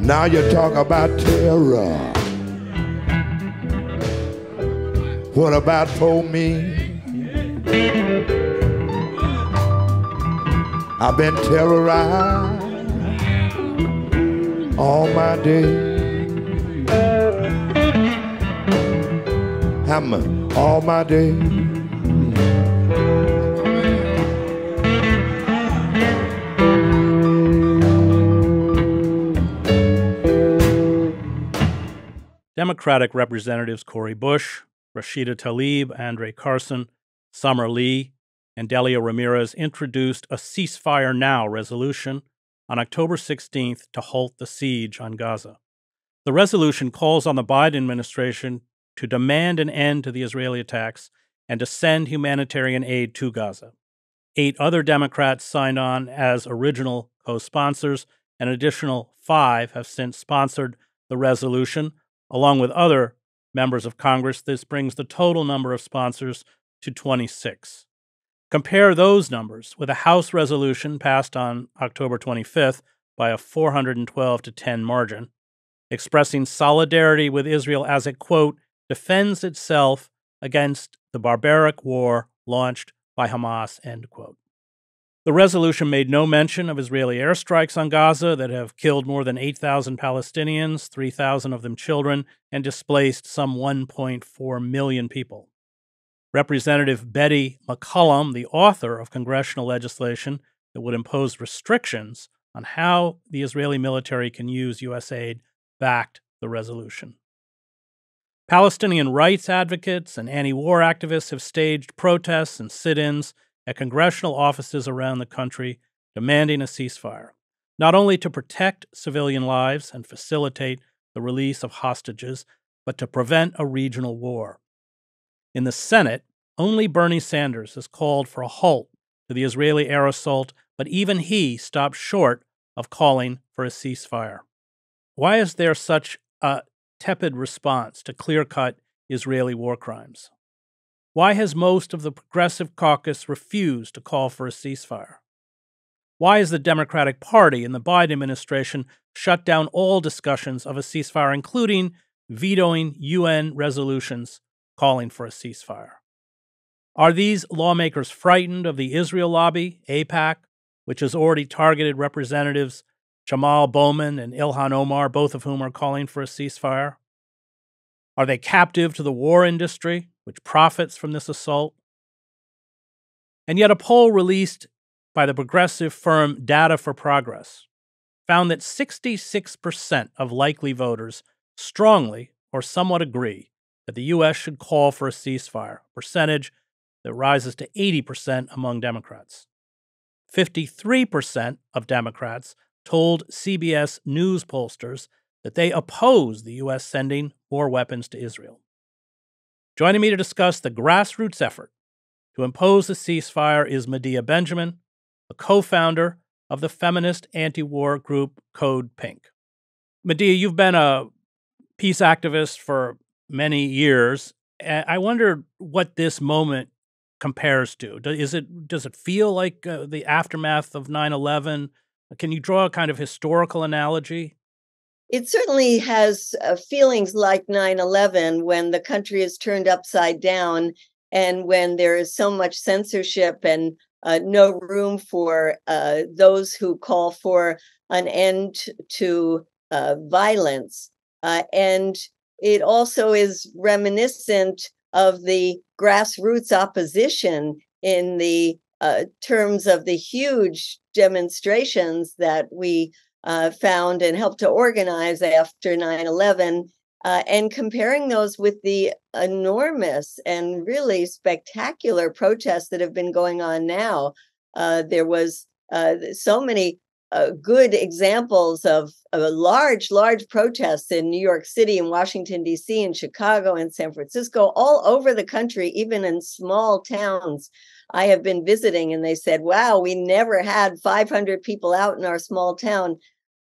Now you talk about terror. What about for me? I've been terrorized all my day. Hammer all my day. Democratic Representatives Cori Bush, Rashida Tlaib, Andre Carson, Summer Lee, and Delia Ramirez introduced a Ceasefire Now resolution on October 16th to halt the siege on Gaza. The resolution calls on the Biden administration to demand an end to the Israeli attacks and to send humanitarian aid to Gaza. 8 other Democrats signed on as original co-sponsors. An additional 5 have since sponsored the resolution, along with other members of Congress. This brings the total number of sponsors to 26. Compare those numbers with a House resolution passed on October 25th by a 412-10 margin, expressing solidarity with Israel as it, quote, defends itself against the barbaric war launched by Hamas, end quote. The resolution made no mention of Israeli airstrikes on Gaza that have killed more than 8,000 Palestinians, 3,000 of them children, and displaced some 1.4 million people. Representative Betty McCollum, the author of congressional legislation that would impose restrictions on how the Israeli military can use U.S. aid, backed the resolution. Palestinian rights advocates and anti-war activists have staged protests and sit-ins at congressional offices around the country demanding a ceasefire, not only to protect civilian lives and facilitate the release of hostages, but to prevent a regional war. In the Senate, only Bernie Sanders has called for a halt to the Israeli air assault, but even he stopped short of calling for a ceasefire. Why is there such a tepid response to clear-cut Israeli war crimes? Why has most of the Progressive Caucus refused to call for a ceasefire? Why has the Democratic Party and the Biden administration shut down all discussions of a ceasefire, including vetoing UN resolutions calling for a ceasefire? Are these lawmakers frightened of the Israel lobby, AIPAC, which has already targeted Representatives Jamal Bowman and Ilhan Omar, both of whom are calling for a ceasefire? Are they captive to the war industry, which profits from this assault? And yet a poll released by the progressive firm Data for Progress found that 66% of likely voters strongly or somewhat agree that the U.S. should call for a ceasefire, a percentage that rises to 80% among Democrats. 53% of Democrats told CBS News pollsters that they oppose the U.S. sending more weapons to Israel. Joining me to discuss the grassroots effort to impose a ceasefire is Medea Benjamin, a co-founder of the feminist anti-war group Code Pink. Medea, you've been a peace activist for many years. I wonder what this moment compares to. Does it feel like the aftermath of 9/11? Can you draw a kind of historical analogy? It certainly has feelings like 9/11 when the country is turned upside down and when there is so much censorship and no room for those who call for an end to violence. And it also is reminiscent of the grassroots opposition in the terms of the huge demonstrations that we found and helped to organize after 9/11, and comparing those with the enormous and really spectacular protests that have been going on now. There was so many good examples of large protests in New York City and Washington, D.C., and Chicago and San Francisco, all over the country, even in small towns. I have been visiting and they said, wow, we never had 500 people out in our small town,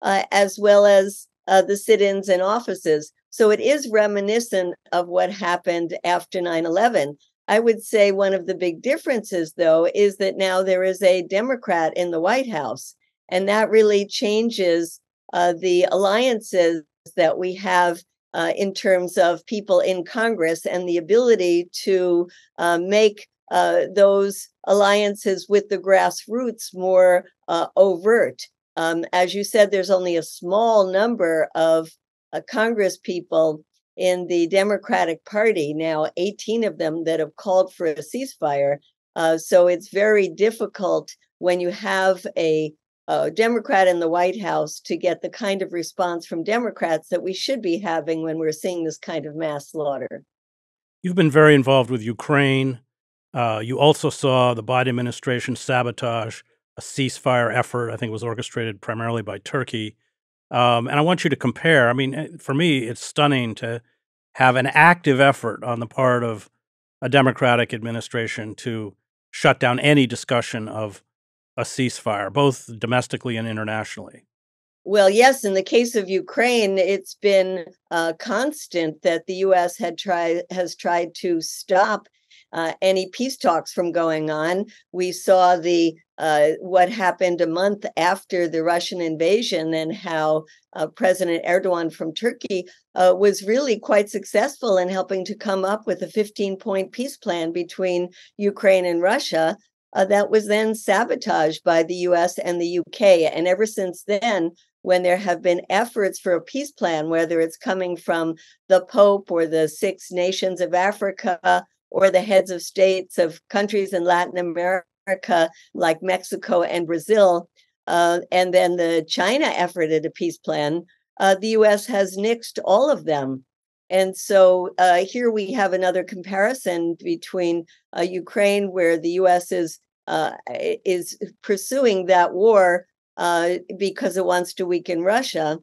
as well as the sit-ins in offices. So it is reminiscent of what happened after 9/11. I would say one of the big differences, though, is that now there is a Democrat in the White House. And that really changes the alliances that we have in terms of people in Congress and the ability to make those alliances with the grassroots more overt. As you said, there's only a small number of Congress people in the Democratic Party, now 18 of them, that have called for a ceasefire. So it's very difficult when you have a Democrat in the White House to get the kind of response from Democrats that we should be having when we're seeing this kind of mass slaughter. You've been very involved with Ukraine. You also saw the Biden administration sabotage a ceasefire effort. I think it was orchestrated primarily by Turkey. And I want you to compare. I mean, for me, it's stunning to have an active effort on the part of a Democratic administration to shut down any discussion of a ceasefire, both domestically and internationally. Well, yes, in the case of Ukraine, it's been constant that the U.S. has tried to stop any peace talks from going on. We saw the what happened a month after the Russian invasion, and how President Erdogan from Turkey was really quite successful in helping to come up with a 15-point peace plan between Ukraine and Russia. That was then sabotaged by the US and the UK. And ever since then, when there have been efforts for a peace plan, whether it's coming from the Pope or the 6 nations of Africa or the heads of states of countries in Latin America like Mexico and Brazil, and then the China effort at a peace plan, the US has nixed all of them. And so here we have another comparison between Ukraine, where the U.S. is pursuing that war because it wants to weaken Russia,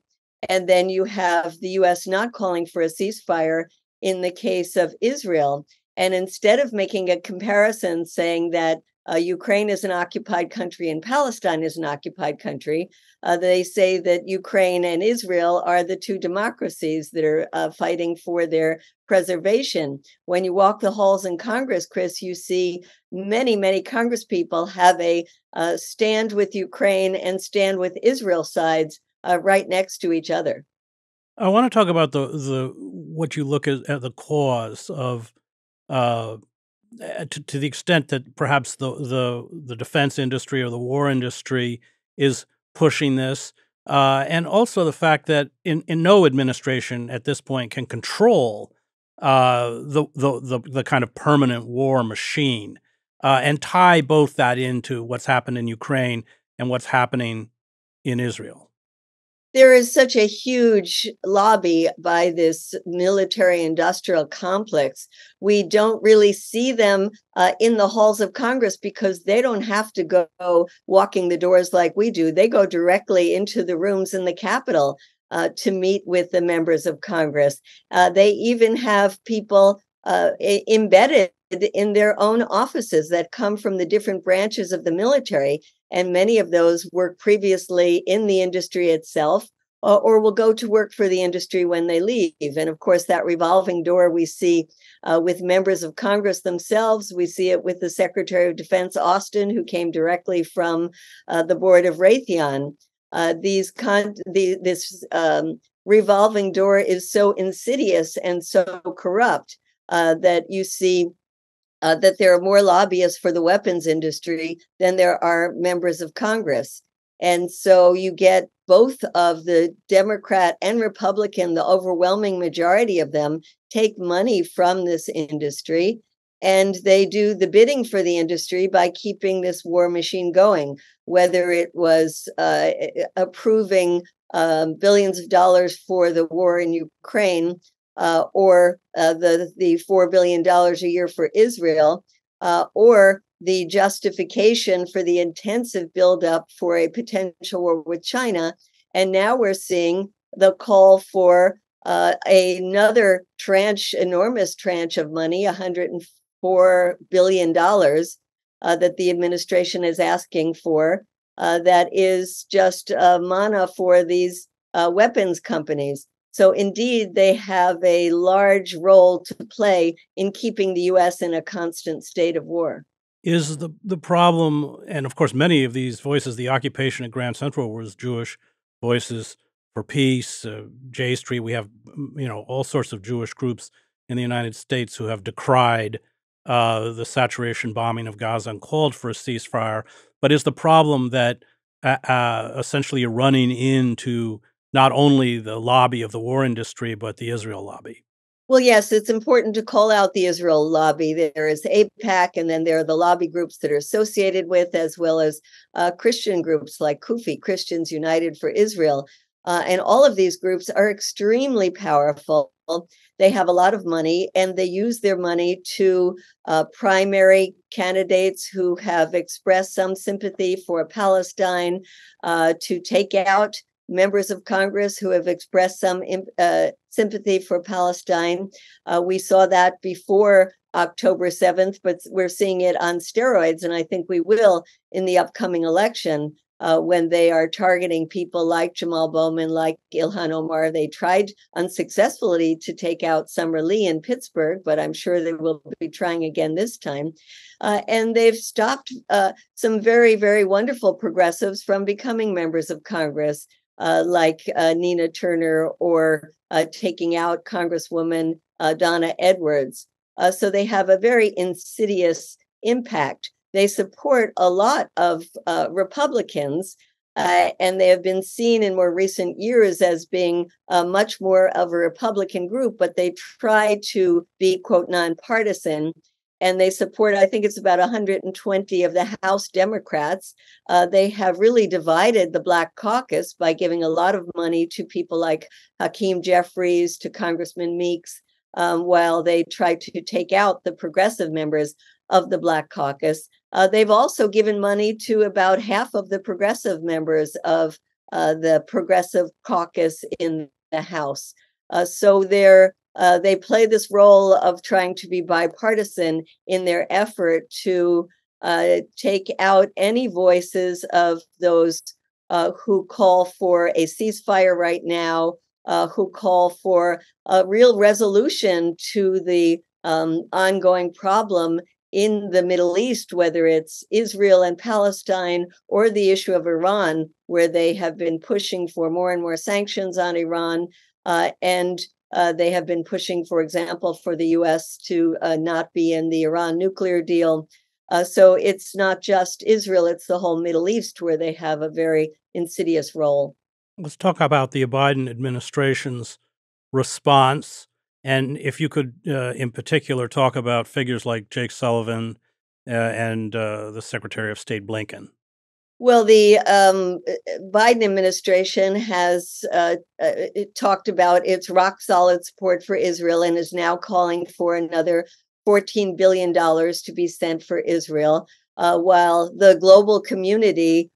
and then you have the U.S. not calling for a ceasefire in the case of Israel. And instead of making a comparison saying that Ukraine is an occupied country and Palestine is an occupied country, they say that Ukraine and Israel are the two democracies that are fighting for their preservation. When you walk the halls in Congress, Chris, you see many, many Congress people have a stand with Ukraine and stand with Israel sides right next to each other. I want to talk about the what you look at the cause of to the extent that perhaps the defense industry or the war industry is pushing this, and also the fact that in no administration at this point can control the kind of permanent war machine, and tie both that into what's happened in Ukraine and what's happening in Israel. There is such a huge lobby by this military industrial complex. We don't really see them in the halls of Congress because they don't have to go walking the doors like we do. They go directly into the rooms in the Capitol to meet with the members of Congress. They even have people embedded in their own offices that come from the different branches of the military. And many of those worked previously in the industry itself, or will go to work for the industry when they leave. And of course, that revolving door we see with members of Congress themselves. We see it with the Secretary of Defense, Austin, who came directly from the board of Raytheon. This revolving door is so insidious and so corrupt that you see that there are more lobbyists for the weapons industry than there are members of Congress. And so you get both of the Democrat and Republican, the overwhelming majority of them, take money from this industry, and they do the bidding for the industry by keeping this war machine going, whether it was approving billions of dollars for the war in Ukraine, or the $4 billion a year for Israel, or the justification for the intensive buildup for a potential war with China. And now we're seeing the call for another tranche, enormous tranche of money, $104 billion that the administration is asking for, that is just manna for these weapons companies. So indeed, they have a large role to play in keeping the U.S. in a constant state of war. Is the problem, and of course, many of these voices, the occupation at Grand Central was Jewish voices for Peace, J Street. We have, all sorts of Jewish groups in the United States who have decried the saturation bombing of Gaza and called for a ceasefire. But is the problem that essentially you're running into not only the lobby of the war industry, but the Israel lobby? Well, yes, it's important to call out the Israel lobby. There is AIPAC, and then there are the lobby groups that are associated with, as well as Christian groups like CUFI, Christians United for Israel. And all of these groups are extremely powerful. They have a lot of money, and they use their money to primary candidates who have expressed some sympathy for Palestine, to take out members of Congress who have expressed some sympathy for Palestine. We saw that before October 7th, but we're seeing it on steroids, and I think we will in the upcoming election when they are targeting people like Jamal Bowman, like Ilhan Omar. They tried unsuccessfully to take out Summer Lee in Pittsburgh, but I'm sure they will be trying again this time. And they've stopped some very, very wonderful progressives from becoming members of Congress, like Nina Turner, or taking out Congresswoman Donna Edwards. So they have a very insidious impact. They support a lot of Republicans, and they have been seen in more recent years as being much more of a Republican group, but they try to be, quote, nonpartisan. And they support, I think it's about 120 of the House Democrats. They have really divided the Black Caucus by giving a lot of money to people like Hakeem Jeffries, to Congressman Meeks, while they try to take out the progressive members of the Black Caucus. They've also given money to about half of the progressive members of the Progressive Caucus in the House. So they play this role of trying to be bipartisan in their effort to take out any voices of those who call for a ceasefire right now, who call for a real resolution to the ongoing problem in the Middle East, whether it's Israel and Palestine or the issue of Iran, where they have been pushing for more and more sanctions on Iran. And they have been pushing, for example, for the U.S. to not be in the Iran nuclear deal. So it's not just Israel, it's the whole Middle East where they have a very insidious role. Let's talk about the Biden administration's response. And if you could, in particular, talk about figures like Jake Sullivan and the Secretary of State Blinken. Well, the Biden administration has talked about its rock-solid support for Israel and is now calling for another $14 billion to be sent for Israel, while the global community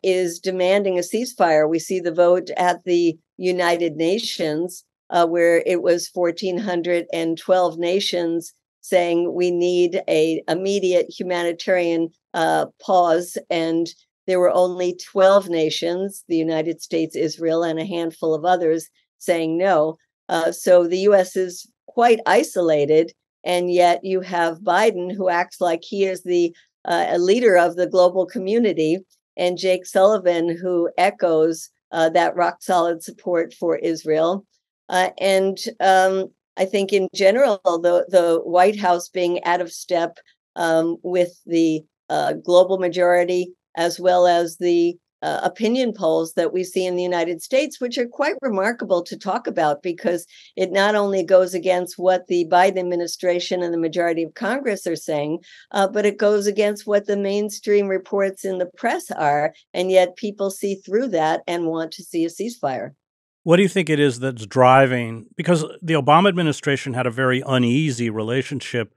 is demanding a ceasefire. We see the vote at the United Nations, where it was 1,412 nations saying we need an immediate humanitarian pause, and there were only 12 nations, the United States, Israel, and a handful of others, saying no. So the U.S. is quite isolated, and yet you have Biden, who acts like he is the leader of the global community, and Jake Sullivan, who echoes that rock-solid support for Israel. And I think in general, the White House being out of step with the global majority, as well as the opinion polls that we see in the United States, which are quite remarkable to talk about, because it not only goes against what the Biden administration and the majority of Congress are saying, but it goes against what the mainstream reports in the press are. And yet people see through that and want to see a ceasefire. What do you think it is that's driving? Because the Obama administration had a very uneasy relationship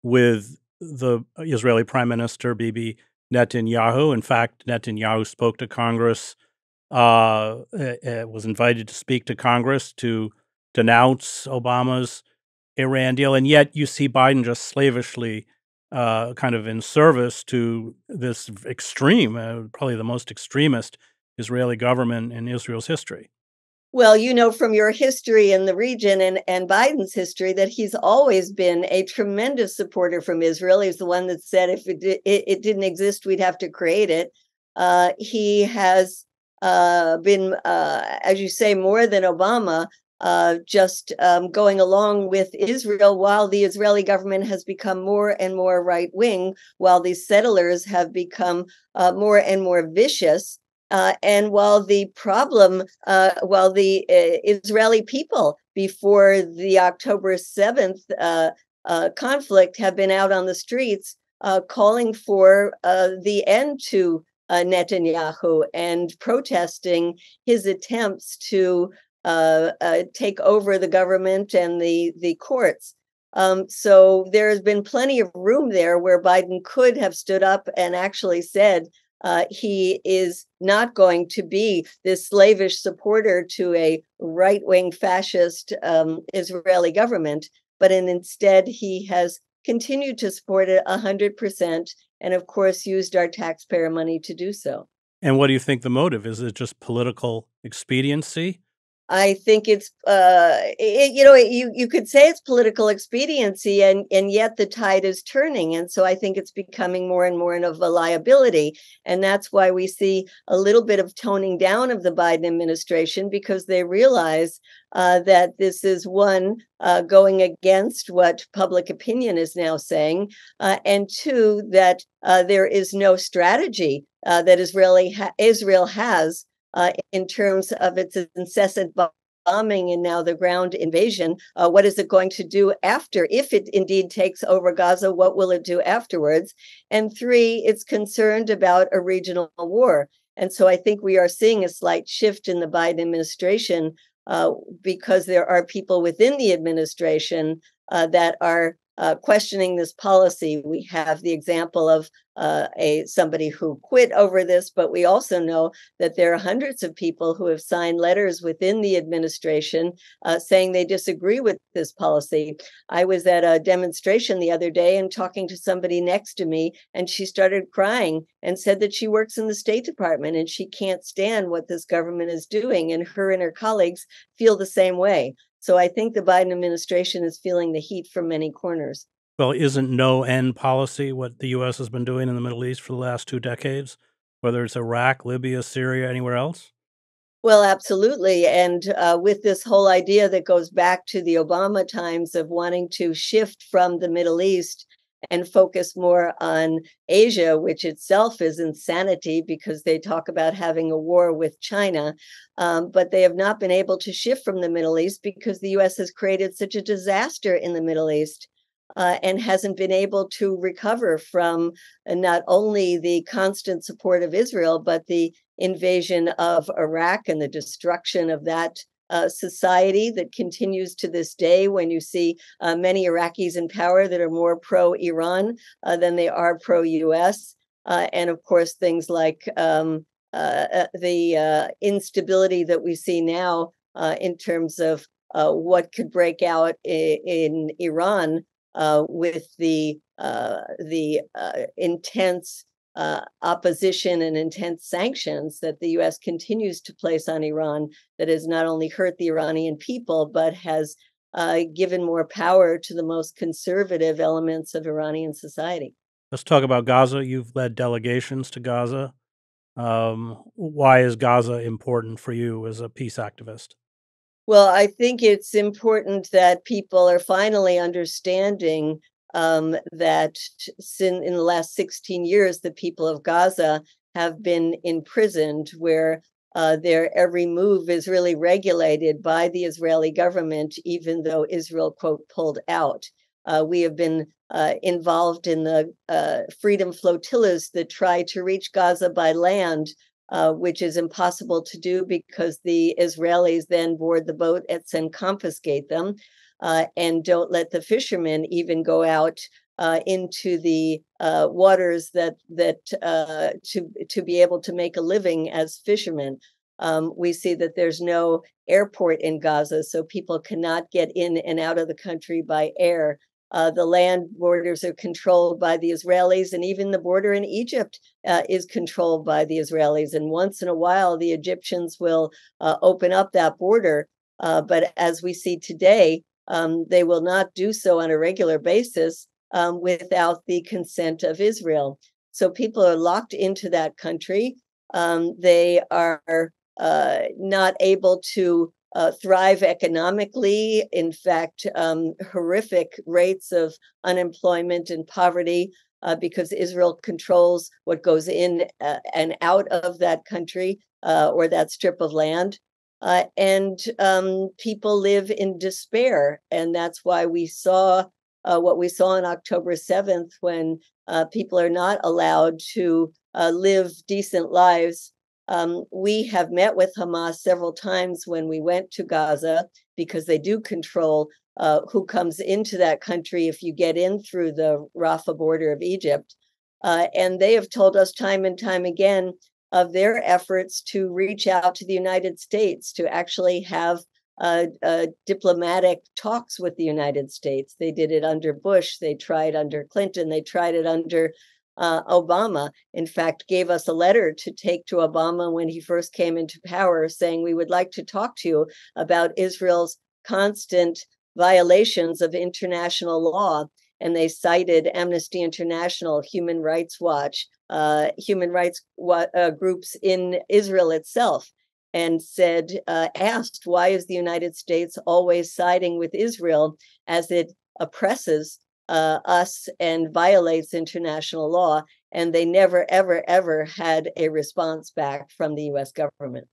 with the Israeli Prime Minister, Bibi Netanyahu. In fact, Netanyahu spoke to Congress, was invited to speak to Congress to denounce Obama's Iran deal. And yet you see Biden just slavishly kind of in service to this extreme, probably the most extremist Israeli government in Israel's history. Well, you know from your history in the region and Biden's history that he's always been a tremendous supporter from Israel. He's the one that said if it didn't exist, we'd have to create it. He has been, as you say, more than Obama, just going along with Israel, while the Israeli government has become more and more right wing, while these settlers have become more and more vicious. And while the Israeli people before the October 7th conflict have been out on the streets calling for the end to Netanyahu and protesting his attempts to take over the government and the courts. So there has been plenty of room there where Biden could have stood up and actually said he is not going to be this slavish supporter to a right-wing fascist Israeli government, but instead he has continued to support it 100%, and of course used our taxpayer money to do so. And what do you think the motive is? Is it just political expediency? I think it's, you could say it's political expediency, and yet the tide is turning. And so I think it's becoming more and more of a liability. And that's why we see a little bit of toning down of the Biden administration, because they realize that this is one, going against what public opinion is now saying, and two, that there is no strategy that Israel has in terms of its incessant bombing and now the ground invasion. What is it going to do after? If it indeed takes over Gaza, what will it do afterwards? And three, it's concerned about a regional war. And so I think we are seeing a slight shift in the Biden administration because there are people within the administration that are questioning this policy. We have the example of somebody who quit over this, but we also know that there are hundreds of people who have signed letters within the administration saying they disagree with this policy. I was at a demonstration the other day and talking to somebody next to me, and she started crying and said that she works in the State Department and she can't stand what this government is doing, and her colleagues feel the same way. So I think the Biden administration is feeling the heat from many corners. Well, isn't no end policy what the U.S. has been doing in the Middle East for the last 2 decades, whether it's Iraq, Libya, Syria, anywhere else? Well, absolutely. And with this whole idea that goes back to the Obama times of wanting to shift from the Middle East and focus more on Asia, which itself is insanity because they talk about having a war with China. But they have not been able to shift from the Middle East because the U.S. has created such a disaster in the Middle East. And hasn't been able to recover from not only the constant support of Israel, but the invasion of Iraq and the destruction of that society that continues to this day, when you see many Iraqis in power that are more pro-Iran than they are pro-US. And of course, things like the instability that we see now in terms of what could break out in Iran. With the intense opposition and intense sanctions that the U.S. continues to place on Iran, that has not only hurt the Iranian people, but has given more power to the most conservative elements of Iranian society. Let's talk about Gaza. You've led delegations to Gaza. Why is Gaza important for you as a peace activist? Well, I think it's important that people are finally understanding that in the last 16 years, the people of Gaza have been imprisoned, where their every move is really regulated by the Israeli government, even though Israel, quote, pulled out. We have been involved in the freedom flotillas that try to reach Gaza by land, which is impossible to do because the Israelis then board the boat and confiscate them, and don't let the fishermen even go out into the waters that to be able to make a living as fishermen. We see that there's no airport in Gaza, so people cannot get in and out of the country by air. The land borders are controlled by the Israelis, and even the border in Egypt is controlled by the Israelis. And once in a while, the Egyptians will open up that border. But as we see today, they will not do so on a regular basis without the consent of Israel. So people are locked into that country. They are not able to thrive economically. In fact, horrific rates of unemployment and poverty because Israel controls what goes in and out of that country or that strip of land. And people live in despair. And that's why we saw what we saw on October 7th, when people are not allowed to live decent lives. We have met with Hamas several times when we went to Gaza, because they do control who comes into that country if you get in through the Rafah border of Egypt. And they have told us time and time again of their efforts to reach out to the United States to actually have diplomatic talks with the United States. They did it under Bush. They tried under Clinton. They tried it under Obama. In fact, gave us a letter to take to Obama when he first came into power, saying, we would like to talk to you about Israel's constant violations of international law. And they cited Amnesty International, Human Rights Watch, human rights groups in Israel itself, and asked, why is the United States always siding with Israel as it oppresses us and violates international law? And they never, ever, ever had a response back from the U.S. government.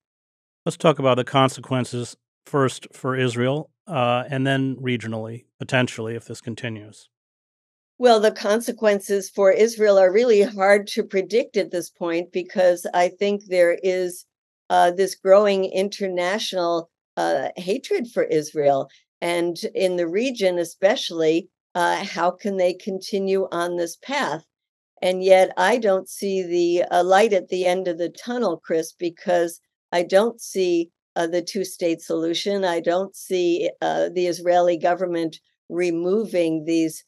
Let's talk about the consequences first for Israel and then regionally, potentially, if this continues. Well, the consequences for Israel are really hard to predict at this point, because I think there is this growing international hatred for Israel. And in the region especially, how can they continue on this path? And yet I don't see the light at the end of the tunnel, Chris, because I don't see the two-state solution. I don't see the Israeli government removing these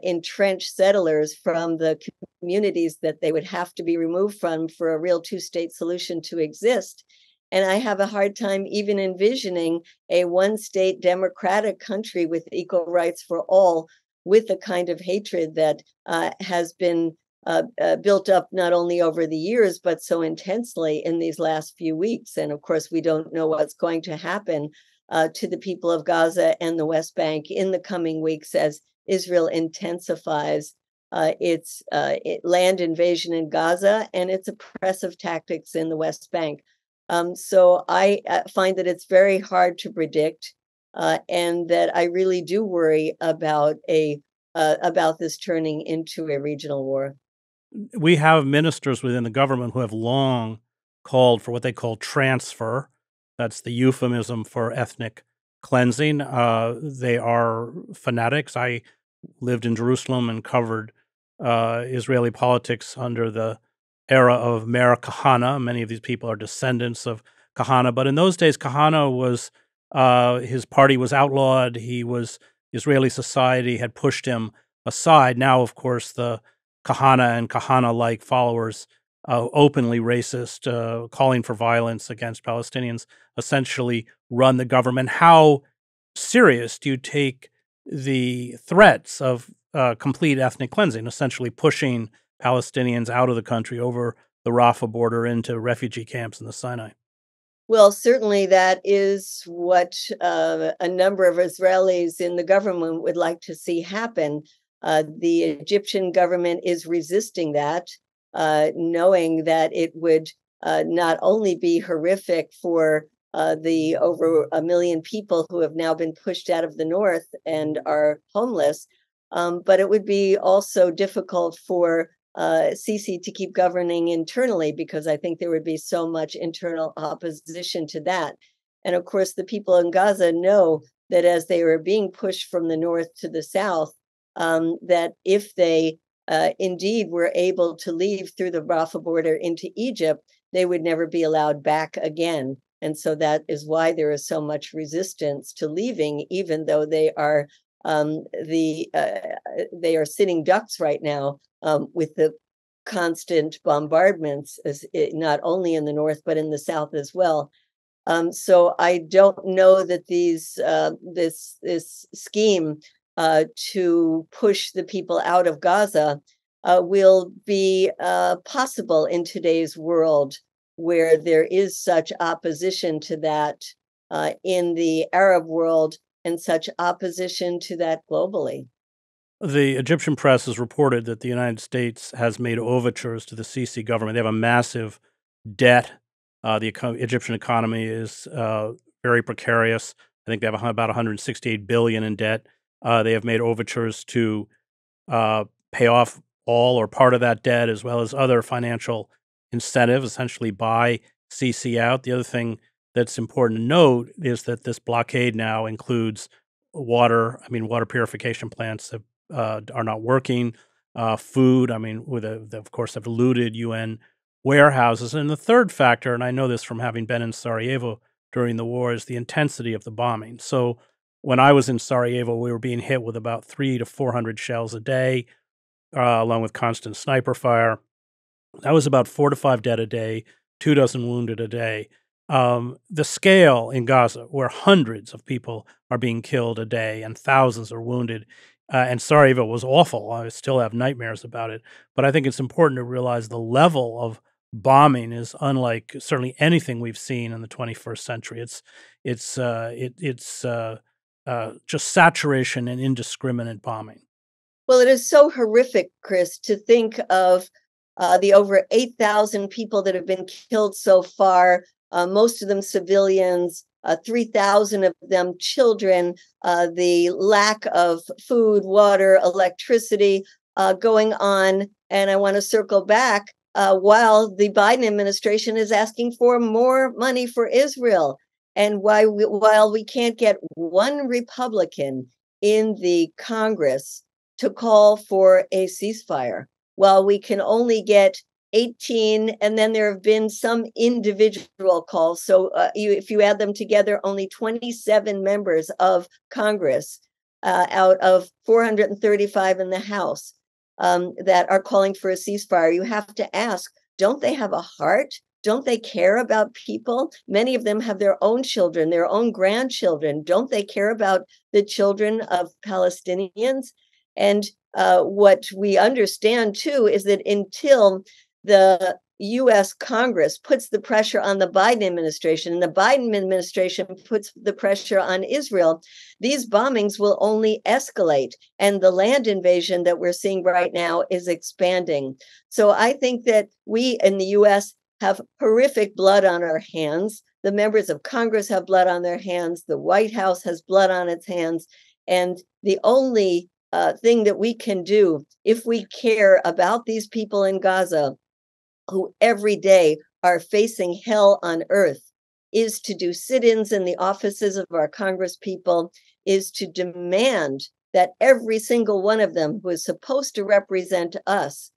entrenched settlers from the communities that they would have to be removed from for a real two-state solution to exist. And I have a hard time even envisioning a one-state democratic country with equal rights for all, with the kind of hatred that has been built up not only over the years, but so intensely in these last few weeks. And of course, we don't know what's going to happen to the people of Gaza and the West Bank in the coming weeks as Israel intensifies its land invasion in Gaza and its oppressive tactics in the West Bank. So I find that it's very hard to predict, and that I really do worry about this turning into a regional war. We have ministers within the government who have long called for what they call transfer. That's the euphemism for ethnic cleansing. They are fanatics. I lived in Jerusalem and covered Israeli politics under the era of Meir Kahane. Many of these people are descendants of Kahane, but in those days, Kahane was his party was outlawed. Israeli society had pushed him aside. Now, of course, the Kahane and Kahane-like followers, openly racist, calling for violence against Palestinians, essentially run the government. How serious do you take the threats of complete ethnic cleansing, essentially pushing Palestinians out of the country over the Rafah border into refugee camps in the Sinai? Well, certainly that is what a number of Israelis in the government would like to see happen. The Egyptian government is resisting that, knowing that it would not only be horrific for the over 1 million people who have now been pushed out of the north and are homeless, but it would be also difficult for Sisi to keep governing internally, because I think there would be so much internal opposition to that. And of course, the people in Gaza know that as they are being pushed from the north to the south, that if they indeed were able to leave through the Rafah border into Egypt, they would never be allowed back again. And so that is why there is so much resistance to leaving, even though they are sitting ducks right now with the constant bombardments, not only in the north but in the south as well. So I don't know that this scheme to push the people out of Gaza will be possible in today's world. where there is such opposition to that in the Arab world and such opposition to that globally. The Egyptian press has reported that the United States has made overtures to the Sisi government. They have a massive debt. The Egyptian economy is very precarious. I think they have about 168 billion in debt. They have made overtures to pay off all or part of that debt, as well as other financial incentives, essentially buy Sisi out. The other thing that's important to note is that this blockade now includes water. I mean, water purification plants that are not working. Food. I mean, they of course have looted UN warehouses. And the third factor, and I know this from having been in Sarajevo during the war, is the intensity of the bombing. So when I was in Sarajevo, we were being hit with about 300 to 400 shells a day, along with constant sniper fire. That was about 4 to 5 dead a day, 24 wounded a day. The scale in Gaza, where hundreds of people are being killed a day and thousands are wounded, and Sarajevo was awful. I still have nightmares about it. But I think it's important to realize the level of bombing is unlike certainly anything we've seen in the 21st century. It's just saturation and indiscriminate bombing. Well, it is so horrific, Chris, to think of the over 8,000 people that have been killed so far, most of them civilians, 3,000 of them children, the lack of food, water, electricity going on. And I want to circle back while the Biden administration is asking for more money for Israel. And while we can't get one Republican in the Congress to call for a ceasefire, while we can only get 18, and then there have been some individual calls. So if you add them together, only 27 members of Congress out of 435 in the House that are calling for a ceasefire. You have to ask, don't they have a heart? Don't they care about people? Many of them have their own children, their own grandchildren. Don't they care about the children of Palestinians? And what we understand, too, is that until the U.S. Congress puts the pressure on the Biden administration and the Biden administration puts the pressure on Israel, these bombings will only escalate. And the land invasion that we're seeing right now is expanding. So I think that we in the U.S. have horrific blood on our hands. The members of Congress have blood on their hands. The White House has blood on its hands. And the only thing that we can do if we care about these people in Gaza who every day are facing hell on earth is to do sit-ins in the offices of our Congress people, is to demand that every single one of them who is supposed to represent us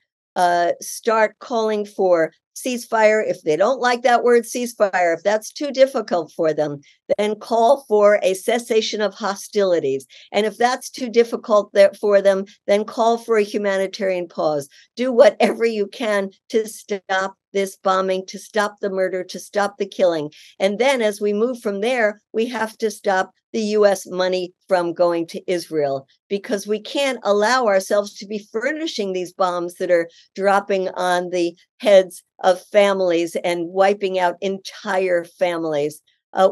start calling for ceasefire. If they don't like that word ceasefire, if that's too difficult for them, then call for a cessation of hostilities. And if that's too difficult for them, then call for a humanitarian pause. Do whatever you can to stop this bombing, to stop the murder, to stop the killing. And then as we move from there, we have to stop the U.S. money from going to Israel, because we can't allow ourselves to be furnishing these bombs that are dropping on the heads of families and wiping out entire families.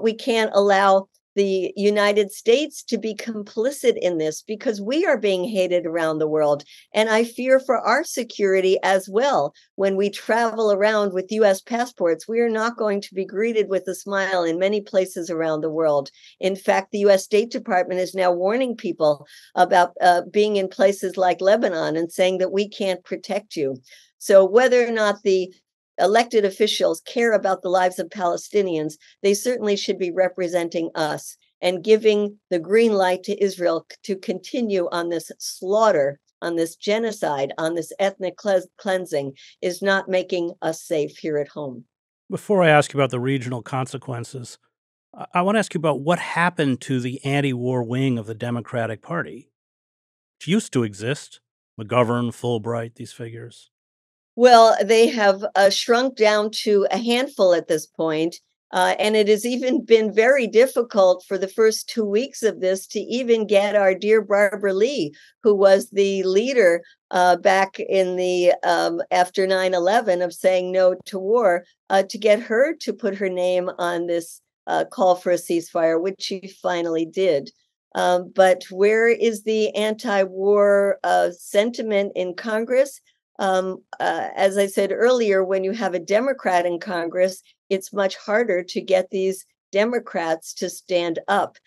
We can't allow the United States to be complicit in this, because we are being hated around the world. And I fear for our security as well. When we travel around with U.S. passports, we are not going to be greeted with a smile in many places around the world. In fact, the U.S. State Department is now warning people about being in places like Lebanon and saying that we can't protect you. So whether or not the elected officials care about the lives of Palestinians, they certainly should be representing us and giving the green light to Israel to continue on this slaughter, on this genocide, on this ethnic cleansing is not making us safe here at home. Before I ask you about the regional consequences, I want to ask you about what happened to the anti-war wing of the Democratic Party. It used to exist. McGovern, Fulbright, these figures. Well, they have shrunk down to a handful at this point. And it has even been very difficult for the first 2 weeks of this to even get our dear Barbara Lee, who was the leader back in the after 9/11 of saying no to war, to get her to put her name on this call for a ceasefire, which she finally did. But where is the anti-war sentiment in Congress? As I said earlier, when you have a Democrat in Congress, it's much harder to get these Democrats to stand up.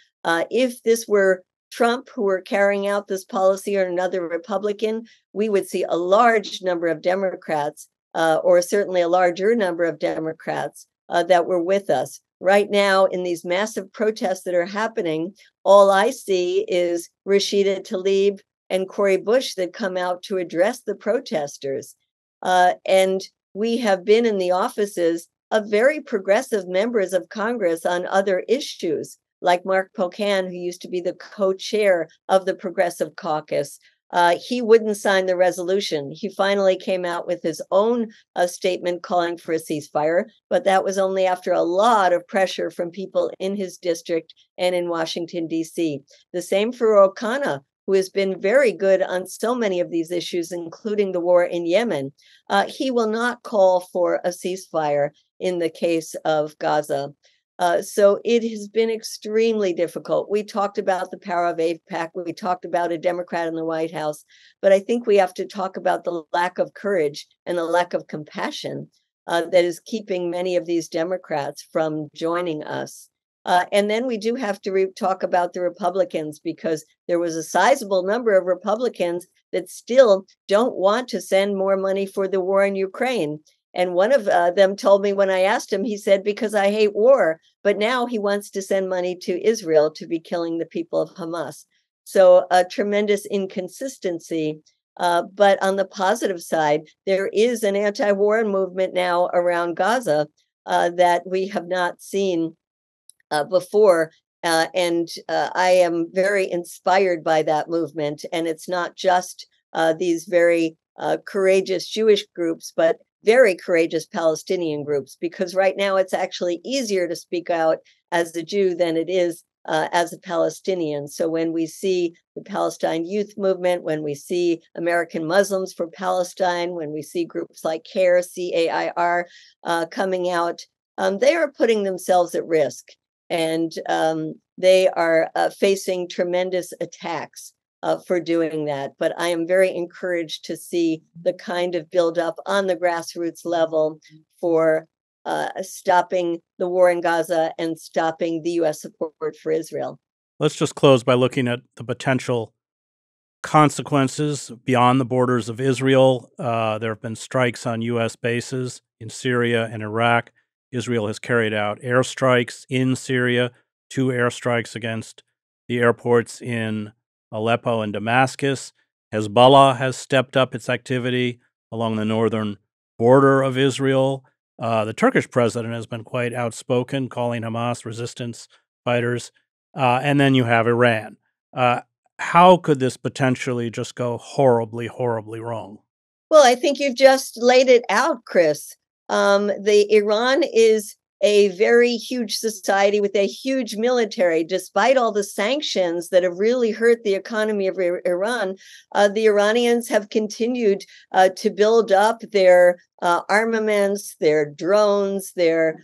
If this were Trump who were carrying out this policy or another Republican, we would see a large number of Democrats, or certainly a larger number of Democrats that were with us. Right now, in these massive protests that are happening, all I see is Rashida Tlaib and Cori Bush that come out to address the protesters. And we have been in the offices of very progressive members of Congress on other issues, like Mark Pocan, who used to be the co-chair of the Progressive Caucus. He wouldn't sign the resolution. He finally came out with his own statement calling for a ceasefire, but that was only after a lot of pressure from people in his district and in Washington, D.C. The same for O'Connor, who has been very good on so many of these issues, including the war in Yemen. He will not call for a ceasefire in the case of Gaza. So it has been extremely difficult. We talked about the power of AIPAC. We talked about a Democrat in the White House. But I think we have to talk about the lack of courage and the lack of compassion that is keeping many of these Democrats from joining us. And then we do have to talk about the Republicans, because there was a sizable number of Republicans that still don't want to send more money for the war in Ukraine. And one of them told me when I asked him, he said, because I hate war, but now he wants to send money to Israel to be killing the people of Hamas. So a tremendous inconsistency. But on the positive side, there is an anti-war movement now around Gaza that we have not seen before. And I am very inspired by that movement. And it's not just these very courageous Jewish groups, but very courageous Palestinian groups, because right now it's actually easier to speak out as a Jew than it is as a Palestinian. So when we see the Palestine Youth Movement, when we see American Muslims for Palestine, when we see groups like CAIR, CAIR, coming out, they are putting themselves at risk. And they are facing tremendous attacks for doing that. But I am very encouraged to see the kind of buildup on the grassroots level for stopping the war in Gaza and stopping the U.S. support for Israel. Let's just close by looking at the potential consequences beyond the borders of Israel. There have been strikes on U.S. bases in Syria and Iraq. Israel has carried out airstrikes in Syria, 2 airstrikes against the airports in Aleppo and Damascus. Hezbollah has stepped up its activity along the northern border of Israel. The Turkish president has been quite outspoken, calling Hamas resistance fighters. And then you have Iran. How could this potentially just go horribly, horribly wrong? Well, I think you've just laid it out, Chris. The Iran is a very huge society with a huge military. Despite all the sanctions that have really hurt the economy of Iran, the Iranians have continued to build up their armaments, their drones, their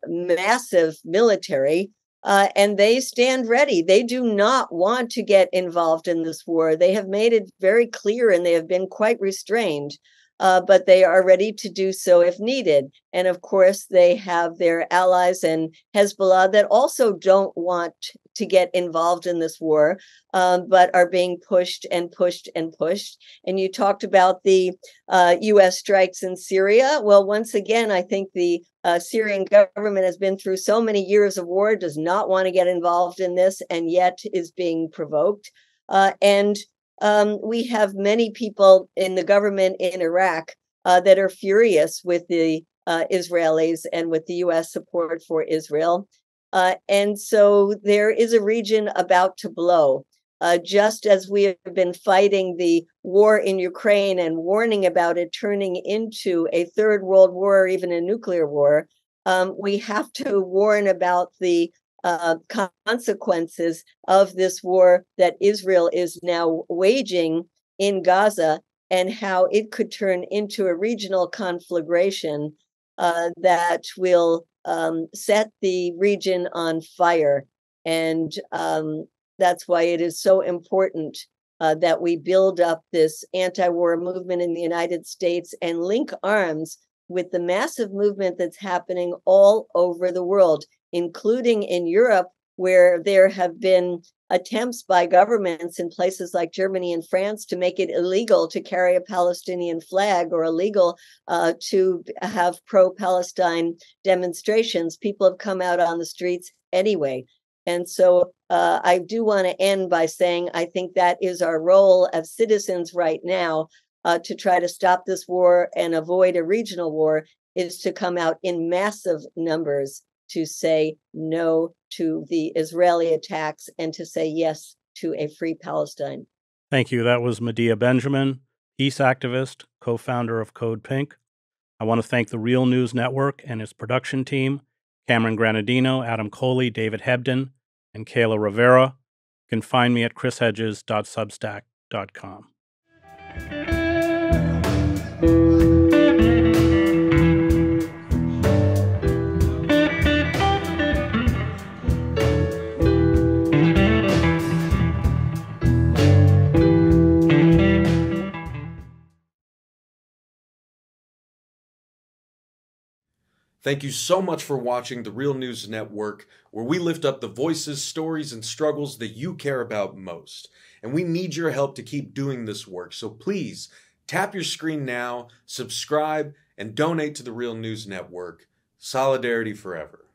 massive military. And they stand ready. They do not want to get involved in this war. They have made it very clear, and they have been quite restrained. But they are ready to do so if needed. And of course, they have their allies and Hezbollah that also don't want to get involved in this war, but are being pushed and pushed and pushed. And you talked about the U.S. strikes in Syria. Well, once again, I think the Syrian government has been through so many years of war, does not want to get involved in this, and yet is being provoked. We have many people in the government in Iraq that are furious with the Israelis and with the U.S. support for Israel. And so there is a region about to blow. Just as we have been fighting the war in Ukraine and warning about it turning into a third world war or even a nuclear war, we have to warn about the consequences of this war that Israel is now waging in Gaza, and how it could turn into a regional conflagration that will set the region on fire. And that's why it is so important that we build up this anti-war movement in the United States and link arms with the massive movement that's happening all over the world, including in Europe, where there have been attempts by governments in places like Germany and France to make it illegal to carry a Palestinian flag, or illegal to have pro-Palestine demonstrations. People have come out on the streets anyway. And so I do want to end by saying I think that is our role as citizens right now, to try to stop this war and avoid a regional war, is to come out in massive numbers to say no to the Israeli attacks and to say yes to a free Palestine. Thank you. That was Medea Benjamin, peace activist, co-founder of Code Pink. I want to thank the Real News Network and its production team, Cameron Granadino, Adam Coley, David Hebden, and Kayla Rivera. You can find me at chrishedges.substack.com. Thank you so much for watching the Real News Network, where we lift up the voices, stories, and struggles that you care about most. And we need your help to keep doing this work. So please tap your screen now, subscribe, and donate to the Real News Network. Solidarity forever.